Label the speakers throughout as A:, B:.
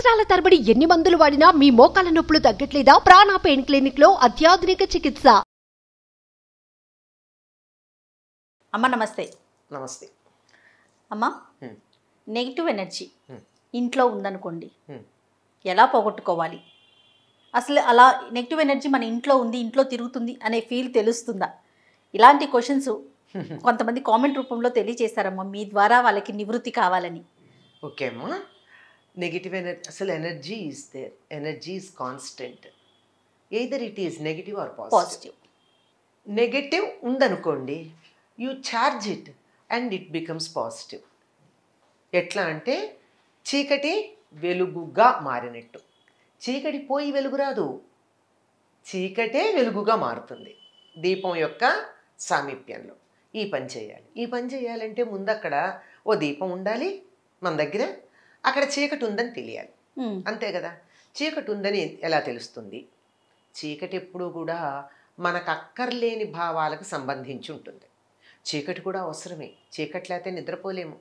A: సంవత్సరాల తరబడి ఎన్ని మందులు వాడినా మీ మోకాల నొప్పులు తగ్గట్లేదా? ప్రాణ పెయిన్ క్లినిక్ లో అత్యాధునిక చికిత్స.
B: అమ్మ నమస్తే.
C: నమస్తే
B: అమ్మ, నెగిటివ్ ఎనర్జీ ఇంట్లో ఉందనుకోండి, ఎలా పోగొట్టుకోవాలి? అసలు అలా నెగిటివ్ ఎనర్జీ మన ఇంట్లో ఉంది, ఇంట్లో తిరుగుతుంది అనే ఫీల్ తెలుస్తుందా? ఇలాంటి క్వశ్చన్స్ కొంతమంది కామెంట్ రూపంలో తెలియజేశారమ్మా, మీ ద్వారా వాళ్ళకి నివృత్తి కావాలని.
C: ఓకే అమ్మా. నెగిటివ్ ఎనర్జీ, అసలు energy is there, energy is constant, either it is negative or positive. Negative ఉందనుకోండి, you charge it and it becomes positive. ఎట్లా అంటే చీకటి వెలుగుగా మారినట్టు. చీకటి పోయి వెలుగు రాదు, చీకటే వెలుగుగా మారుతుంది దీపం యొక్క సామీప్యంలో. ఈ పని చేయాలి. ఈ పని చేయాలంటే ముందు అక్కడ ఓ దీపం ఉండాలి మన దగ్గర, అక్కడ చీకటి ఉందని తెలియాలి. అంతే కదా. చీకటి ఉందని ఎలా తెలుస్తుంది? చీకటి ఎప్పుడూ కూడా మనకు అక్కర్లేని భావాలకు సంబంధించి ఉంటుంది. చీకటి కూడా అవసరమే. చీకటి లేకపోతే నిద్రపోలేము.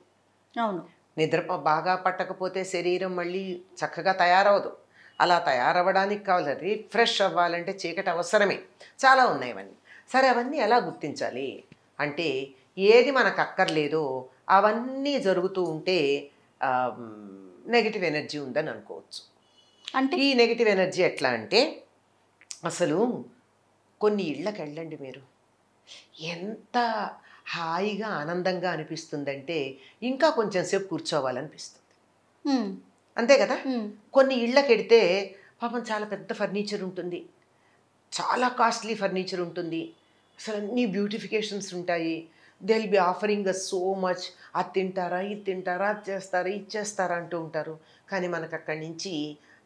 B: అవును,
C: నిద్ర బాగా పట్టకపోతే శరీరం మళ్ళీ చక్కగా తయారవదు. అలా తయారవ్వడానికి కావాలి, రిఫ్రెష్ అవ్వాలంటే చీకటి అవసరమే. చాలా ఉన్నాయి అవన్నీ. సరే, అవన్నీ ఎలా గుర్తించాలి అంటే, ఏది మనకు అక్కర్లేదో అవన్నీ జరుగుతూ ఉంటే నెగిటివ్ ఎనర్జీ ఉందని అనుకోవచ్చు. అంటే ఈ నెగిటివ్ ఎనర్జీ ఎట్లా అంటే, అసలు కొన్ని ఇళ్ళకి వెళ్ళండి మీరు, ఎంత హాయిగా ఆనందంగా అనిపిస్తుందంటే ఇంకా కొంచెం సేపు కూర్చోవాలనిపిస్తుంది. అంతే కదా. కొన్ని ఇళ్ళకి వెడితే పాపం చాలా పెద్ద ఫర్నిచర్ ఉంటుంది, చాలా కాస్ట్లీ ఫర్నిచర్ ఉంటుంది, అసలు అన్ని బ్యూటిఫికేషన్స్ ఉంటాయి. They will be offering us so much. అది తింటారా, ఇది తింటారా, అది చేస్తారా, ఇది చేస్తారా అంటూ ఉంటారు. కానీ మనకు అక్కడి నుంచి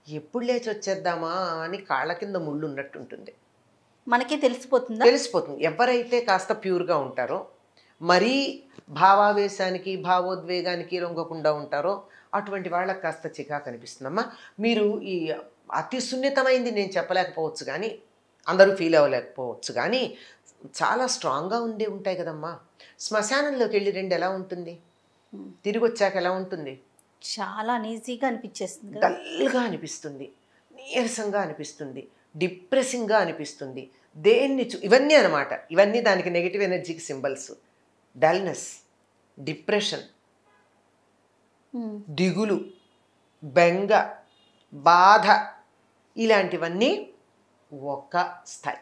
C: ఎప్పుడు లేచి వచ్చేద్దామా అని కాళ్ళ కింద ముళ్ళు ఉన్నట్టు ఉంటుంది.
B: మనకే తెలిసిపోతుంది.
C: ఎవరైతే కాస్త ప్యూర్గా ఉంటారో, మరీ భావావేశానికి భావోద్వేగానికి లొంగకుండా ఉంటారో అటువంటి వాళ్ళకి కాస్త చికాకు అనిపిస్తుందమ్మా. మీరు ఈ అతి సున్నితమైంది నేను చెప్పలేకపోవచ్చు, కానీ అందరూ ఫీల్ అవ్వలేకపోవచ్చు, కానీ చాలా స్ట్రాంగ్గా ఉంటాయి కదమ్మా. శ్మశానంలోకి వెళ్ళి రండి, ఎలా ఉంటుంది? తిరిగి వచ్చాక ఎలా ఉంటుంది?
B: చాలా అనీజీగా అనిపించేస్తుంది,
C: డల్గా అనిపిస్తుంది, నీరసంగా అనిపిస్తుంది, డిప్రెసింగ్గా అనిపిస్తుంది. ఇవన్నీ అనమాట, ఇవన్నీ దానికి నెగిటివ్ ఎనర్జీకి సింబల్స్. డల్నెస్, డిప్రెషన్, దిగులు, బెంగ, బాధ, ఇలాంటివన్నీ ఒక స్థాయి,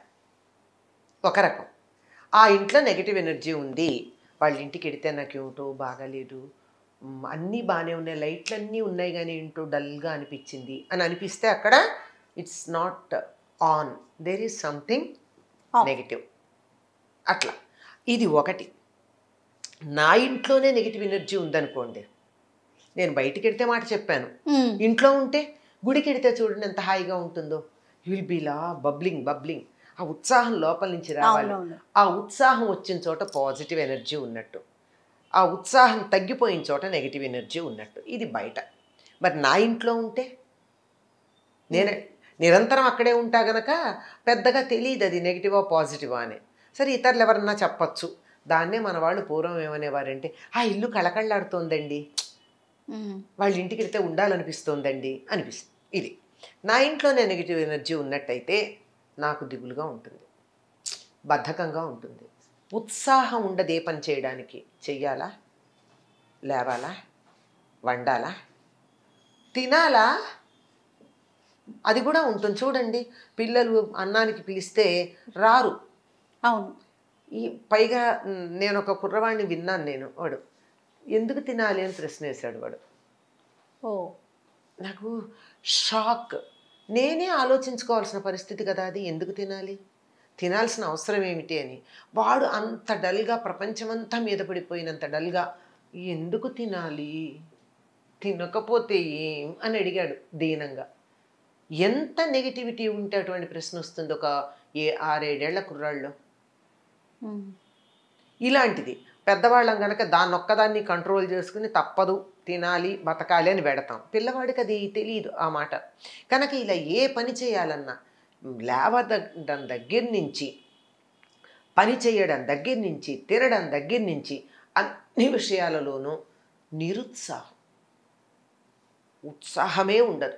C: ఒక రకం. ఆ ఇంట్లో నెగిటివ్ ఎనర్జీ ఉంది, వాళ్ళ ఇంటికి వెడితే నాకు ఏమిటో బాగాలేదు, అన్నీ బాగానే ఉన్నాయి, లైట్లన్నీ ఉన్నాయి, కానీ ఏంటో డల్గా అనిపించింది అని అనిపిస్తే అక్కడ it's not on, there is something negative. అట్లా ఇది ఒకటి. నా ఇంట్లోనే నెగిటివ్ ఎనర్జీ ఉందనుకోండి, నేను బయటికి వెడితే మాట చెప్పాను, ఇంట్లో ఉంటే గుడికి వెడితే చూడండి ఎంత హాయిగా ఉంటుందో. You will be law bubbling. ఆ ఉత్సాహం లోపల నుంచి రావాలి. ఆ ఉత్సాహం వచ్చిన చోట పాజిటివ్ ఎనర్జీ ఉన్నట్టు, ఆ ఉత్సాహం తగ్గిపోయిన చోట నెగిటివ్ ఎనర్జీ ఉన్నట్టు. ఇది బయట. మరి నా ఇంట్లో ఉంటే, నేను నిరంతరం అక్కడే ఉంటా గనక పెద్దగా తెలియదు అది నెగిటివా పాజిటివా అని. సరే, ఇతరులు ఎవరన్నా చెప్పచ్చు. దాన్నే మన వాళ్ళు పూర్వం ఏమనేవారంటే, ఆ ఇల్లు కళకళలాడుతోందండి, వాళ్ళ ఇంటికి వెళ్తే ఉండాలనిపిస్తోందండి అనిపిస్తుంది. ఇది నా ఇంట్లోనే నెగిటివ్ ఎనర్జీ ఉన్నట్టయితే నాకు దిగులుగా ఉంటుంది, బద్ధకంగా ఉంటుంది, ఉత్సాహం ఉండదు ఏ పని చేయడానికి. చెయ్యాలా, లేవాలా, వండాలా, తినాలా, అది కూడా ఉంటుంది. చూడండి, పిల్లలు అన్నానికి పిలిస్తే రారు.
B: అవును.
C: పైగా నేను ఒక కుర్రవాడిని విన్నాను, వాడు ఎందుకు తినాలి అని ప్రశ్న వేశాడు. వాడు నాకు షాక్. నేనే ఆలోచించుకోవాల్సిన పరిస్థితి కదా అది, ఎందుకు తినాలి, తినాల్సిన అవసరం ఏమిటి అని. వాడు అంత డల్గా, ప్రపంచమంతా మీద పడిపోయినంత డల్గా, ఎందుకు తినాలి, తినకపోతే ఏం అని అడిగాడు దీనంగా. ఎంత నెగిటివిటీ ఉంటే అటువంటి ప్రశ్న వస్తుంది ఒక 6-7 ఏళ్ల కుర్రాళ్ళు. ఇలాంటిది పెద్దవాళ్ళం కనుక దాన్ని ఒక్కదాన్ని కంట్రోల్ చేసుకుని తప్పదు, తినాలి, బతకాలి అని పెడతాం. పిల్లవాడికి అది తెలియదు ఆ మాట. కనుక ఇలా ఏ పని చేయాలన్నా, లేవడం దగ్గర నుంచి, పని చేయడం దగ్గర నుంచి, తినడం దగ్గర నుంచి, అన్ని విషయాలలోనూ నిరుత్సాహం. ఉత్సాహమే ఉండదు.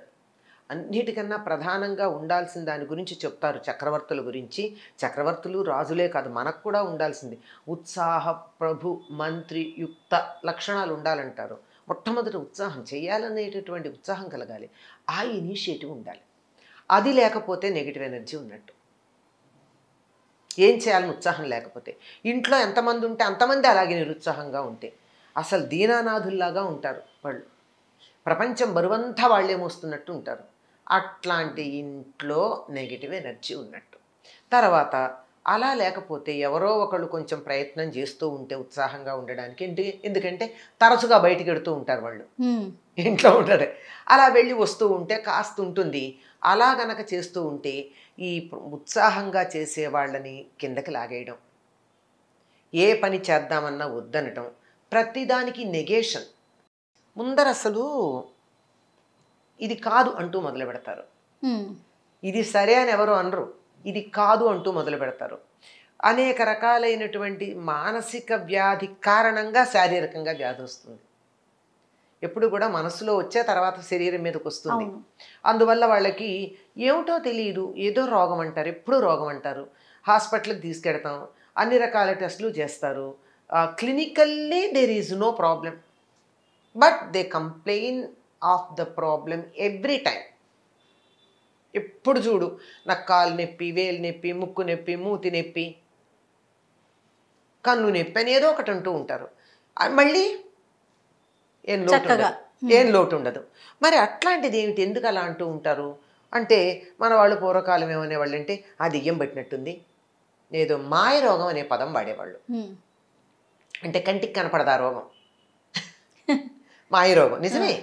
C: అన్నిటికన్నా ప్రధానంగా ఉండాల్సిన దాని గురించి చెప్తారు చక్రవర్తుల గురించి. చక్రవర్తులు రాజులే కాదు, మనకు కూడా ఉండాల్సింది ఉత్సాహ ప్రభు మంత్రి యుక్త లక్షణాలు ఉండాలంటారు. మొట్టమొదటి ఉత్సాహం, చేయాలనేటటువంటి ఉత్సాహం కలగాలి, ఆ ఇనిషియేటివ్ ఉండాలి. అది లేకపోతే నెగిటివ్ ఎనర్జీ ఉన్నట్టు. ఏం చేయాలని ఉత్సాహం లేకపోతే, ఇంట్లో ఎంతమంది ఉంటే అంతమంది అలాగే నిరుత్సాహంగా ఉంటే అసలు దీనానాథుల్లాగా ఉంటారు వాళ్ళు. ప్రపంచం బరువంతా వాళ్ళే మోస్తున్నట్టు ఉంటారు. అట్లాంటి ఇంట్లో నెగిటివ్ ఎనర్జీ ఉన్నట్టు. తర్వాత అలా లేకపోతే ఎవరో ఒకళ్ళు కొంచెం ప్రయత్నం చేస్తూ ఉంటే ఉత్సాహంగా ఉండడానికి, ఎందుకంటే తరచుగా బయటికి వెడుతూ ఉంటారు వాళ్ళు, ఇంట్లో ఉంటారు. అలా వెళ్ళి వస్తూ ఉంటే కాస్త ఉంటుంది. అలా గనక చేస్తూ ఉంటే ఈ ఉత్సాహంగా చేసే వాళ్ళని కిందకి లాగేయడం, ఏ పని చేద్దామన్నా వద్దనటం, ప్రతిదానికి నెగేషన్. ముందర అసలు ఇది కాదు అంటూ మొదలు పెడతారు. ఇది సరే అని ఎవరు అనరు, ఇది కాదు అంటూ మొదలు పెడతారు. అనేక రకాలైనటువంటి మానసిక వ్యాధి కారణంగా శారీరకంగా వ్యాధి వస్తుంది. ఎప్పుడు కూడా మనసులో వచ్చే తర్వాత శరీరం మీదకి వస్తుంది. అందువల్ల వాళ్ళకి ఏమిటో తెలియదు, ఏదో రోగం అంటారు, ఎప్పుడూ రోగం అంటారు. హాస్పిటల్కి తీసుకెడతాం, అన్ని రకాల టెస్టులు చేస్తారు. Clinically there is no problem, but they complain of the problem every time. ఎప్పుడు చూడు నాకు కాలు నొప్పి, వేలు నొప్పి, ముక్కు నొప్పి, మూతి నొప్పి, కన్ను నొప్పి అని ఏదో ఒకటి అంటూ ఉంటారు. మళ్ళీ ఏం లోటు ఉండదు. మరి అట్లాంటిది ఏమిటి, ఎందుకు అలా అంటూ ఉంటారు అంటే, మన వాళ్ళు పూర్వకాలం ఏమనేవాళ్ళు అంటే, ఆ దెయ్యం పట్టినట్టుంది, ఏదో మాయ రోగం అనే పదం వాడేవాళ్ళు. అంటే కంటికి కనపడదా రోగం, మాయ రోగం. నిజమే.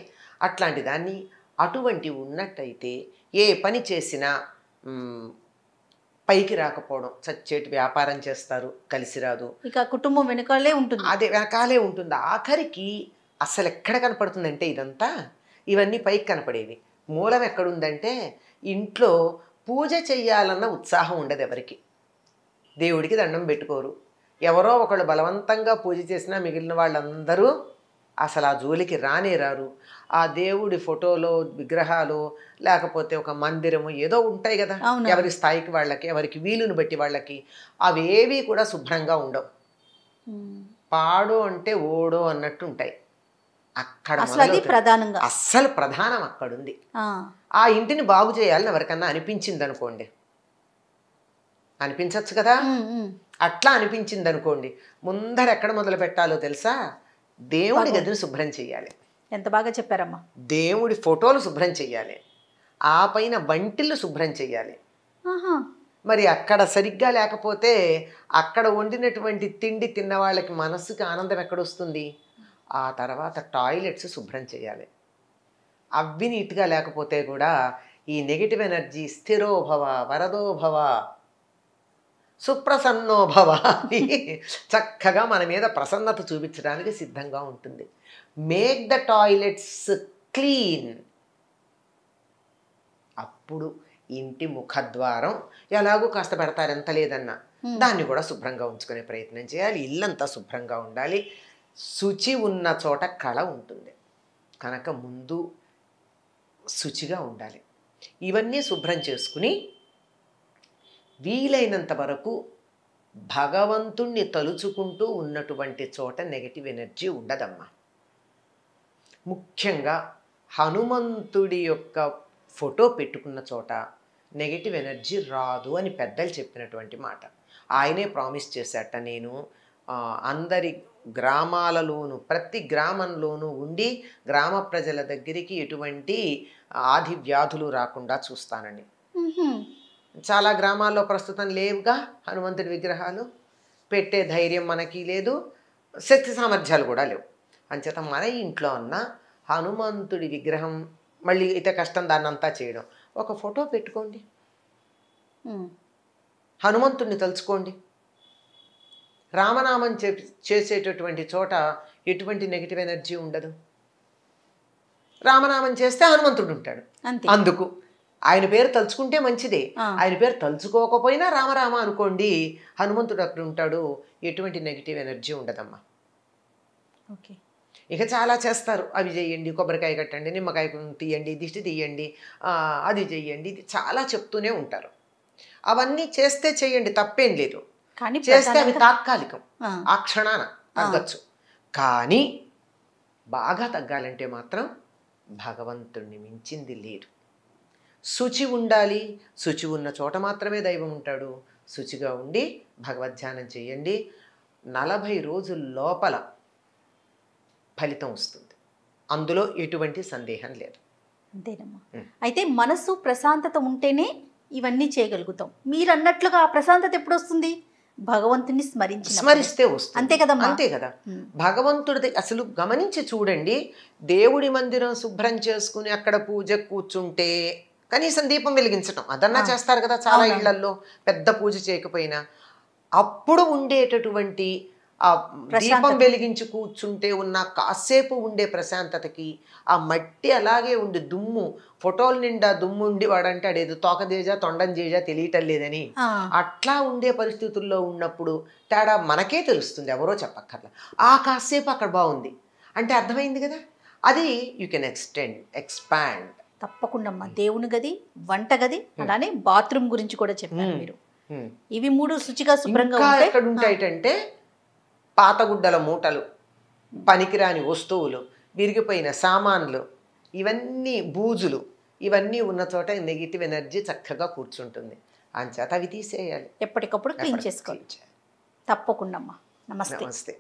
C: అట్లాంటి దాన్ని అటువంటి ఉన్నట్టయితే ఏ పని చేసినా పైకి రాకపోవడం, చచ్చేటి వ్యాపారం చేస్తారు, కలిసి రాదు,
B: ఇక కుటుంబం వెనకాలే ఉంటుంది,
C: అదే వెనకాలే ఉంటుంది. ఆఖరికి అసలు ఎక్కడ కనపడుతుందంటే ఇదంతా, ఇవన్నీ పైకి కనపడేవి. మూలం ఎక్కడుందంటే ఇంట్లో పూజ చెయ్యాలన్న ఉత్సాహం ఉండదు ఎవరికి. దేవుడికి దండం పెట్టుకోరు. ఎవరో ఒకళ్ళు బలవంతంగా పూజ చేసినా మిగిలిన వాళ్ళందరూ అసలు ఆ జోలికి రానే రారు. ఆ దేవుడి ఫోటోలో విగ్రహాలు లేకపోతే ఒక మందిరము ఏదో ఉంటాయి కదా, ఎవరి స్థాయికి వాళ్ళకి, ఎవరికి వీలుని బట్టి వాళ్ళకి, అవేవి కూడా శుభ్రంగా ఉండవు. పాడో అంటే ఓడో అన్నట్టు ఉంటాయి. అక్కడ అస్సలు ప్రధానం అక్కడుంది. ఆ ఇంటిని బాగు చేయాలని ఎవరికన్నా అనిపించింది అనుకోండి, అనిపించవచ్చు కదా, అట్లా అనిపించింది అనుకోండి, ముందర ఎక్కడ మొదలు పెట్టాలో తెలుసా? దేవుడి గదిని శుభ్రం చెయ్యాలి.
B: ఎంత బాగా చెప్పారమ్మా.
C: దేవుడి ఫోటోలు శుభ్రం చెయ్యాలి, ఆ పైన వంటిల్లు శుభ్రం చెయ్యాలి. మరి అక్కడ సరిగ్గా లేకపోతే అక్కడ వండినటువంటి తిండి తిన్న వాళ్ళకి మనసుకి ఆనందం ఎక్కడొస్తుంది? ఆ తర్వాత టాయిలెట్స్ శుభ్రం చేయాలి. అవి నీట్గా లేకపోతే కూడా ఈ నెగిటివ్ ఎనర్జీ స్థిరోభవ వరదోభవ సుప్రసన్నోభవ అని చక్కగా మన మీద ప్రసన్నత చూపించడానికి సిద్ధంగా ఉంటుంది. Make the toilets clean. అప్పుడు ఇంటి ముఖద్వారం ఎలాగో కాస్త పెడతారు, ఎంత లేదన్నా దాన్ని కూడా శుభ్రంగా ఉంచుకునే ప్రయత్నం చేయాలి. ఇల్లంతా శుభ్రంగా ఉండాలి. శుచి ఉన్న చోట కళ ఉంటుంది కనుక ముందు శుచిగా ఉండాలి. ఇవన్నీ శుభ్రం చేసుకుని వీలైనంత వరకు భగవంతుణ్ణి తలుచుకుంటూ ఉన్నటువంటి చోట నెగటివ్ ఎనర్జీ ఉండదమ్మా. ముఖ్యంగా హనుమంతుడి యొక్క ఫోటో పెట్టుకున్న చోట నెగటివ్ ఎనర్జీ రాదు అని పెద్దలు చెప్పినటువంటి మాట. ఆయనే ప్రామిస్ చేశాట, నేను అందరి గ్రామాలలోనూ ప్రతి గ్రామంలోనూ ఉండి గ్రామ ప్రజల దగ్గరికి ఎటువంటి ఆది వ్యాధులు రాకుండా చూస్తానని. చాలా గ్రామాల్లో ప్రస్తుతం లేవుగా హనుమంతుడి విగ్రహాలు, పెట్టే ధైర్యం మనకి లేదు, శక్తి సామర్థ్యాలు కూడా లేవు. అంచేత మన ఇంట్లో ఉన్న హనుమంతుడి విగ్రహం, మళ్ళీ అయితే కష్టం దాన్ని అంతా చేయడం, ఒక ఫోటో పెట్టుకోండి, హనుమంతుడిని తలుచుకోండి. రామనామం చేసేటటువంటి చోట ఎటువంటి నెగిటివ్ ఎనర్జీ ఉండదు. రామనామం చేస్తే హనుమంతుడు ఉంటాడు. అందుకు ఆయన పేరు తలుచుకుంటే మంచిదే, ఆయన పేరు తలుచుకోకపోయినా రామరామ అనుకోండి, హనుమంతుడు అక్కడ ఉంటాడు, ఎటువంటి నెగిటివ్ ఎనర్జీ ఉండదమ్మా.
B: ఓకే.
C: ఇక చాలా చేస్తారు. అవి చేయండి, కొబ్బరికాయ కట్టండి, నిమ్మకాయ తీయండి, దిష్టి తీయండి, అది చెయ్యండి, ఇది చాలా చెప్తూనే ఉంటారు. అవన్నీ చేస్తే చేయండి, తప్పేం లేదు.
B: కానీ
C: చేస్తే అవి
B: ప్రధానంగా
C: తాత్కాలికం, ఆ క్షణాన తగ్గచ్చు. కానీ బాగా తగ్గాలంటే మాత్రం భగవంతుణ్ణి మించింది లేదు. శుచి ఉండాలి. శుచి ఉన్న చోట మాత్రమే దైవం ఉంటాడు. శుచిగా ఉండి భగవద్ధ్యానం చేయండి. 40 రోజుల లోపల ఫలితం వస్తుంది. అందులో ఎటువంటి సందేహం లేదు.
B: అంతేనమ్మా. అయితే మనసు ప్రశాంతత ఉంటేనే ఇవన్నీ చేయగలుగుతాం. మీరు అన్నట్లుగా ఆ ప్రశాంతత ఎప్పుడు వస్తుంది? భగవంతుని
C: స్మరిస్తే వస్తుంది.
B: అంతే కదా,
C: అంతే కదా. భగవంతుడిది అసలు గమనించి చూడండి. దేవుడి మందిరం శుభ్రం చేసుకుని అక్కడ పూజ కూర్చుంటే కనీసం దీపం వెలిగించటం అదన్నా చేస్తారు కదా చాలా ఇళ్లల్లో, పెద్ద పూజ చేయకపోయినా. అప్పుడు ఉండేటటువంటి ఆ దీపం వెలిగించి కూర్చుంటే ఉన్న కాసేపు ఉండే ప్రశాంతతకి, ఆ మట్టి అలాగే ఉండి దుమ్ము, ఫోటోల నిండా దుమ్ము ఉండి వాడంటే అడేదో తోకదేజా తొండంజేజా తెలియటం లేదని అట్లా ఉండే పరిస్థితుల్లో ఉన్నప్పుడు తేడా మనకే తెలుస్తుంది, ఎవరో చెప్పక్కర్లా. ఆ కాసేపు అక్కడ బాగుంది అంటే అర్థమైంది కదా. అది యూ కెన్ ఎక్స్పాండ్.
B: తప్పకుండా అమ్మా. దేవుని గది, వంట గది, అలానే బాత్రూమ్ గురించి కూడా చెప్పారు మీరు. ఇవి 3 శుచిగా శుభ్రంగా
C: ఎక్కడ ఉంటాయంటే పాతగుడ్డల మూటలు, పనికిరాని వస్తువులు, విరిగిపోయిన సామాన్లు, ఇవన్నీ బూజులు, ఇవన్నీ ఉన్న చోట నెగిటివ్ ఎనర్జీ చక్కగా కూర్చుంటుంది. అంచేత అవి తీసేయాలి,
B: ఎప్పటికప్పుడు క్లీన్ చేసుకోవాలి. తప్పకుండా అమ్మా. నమస్తే.
C: నమస్తే.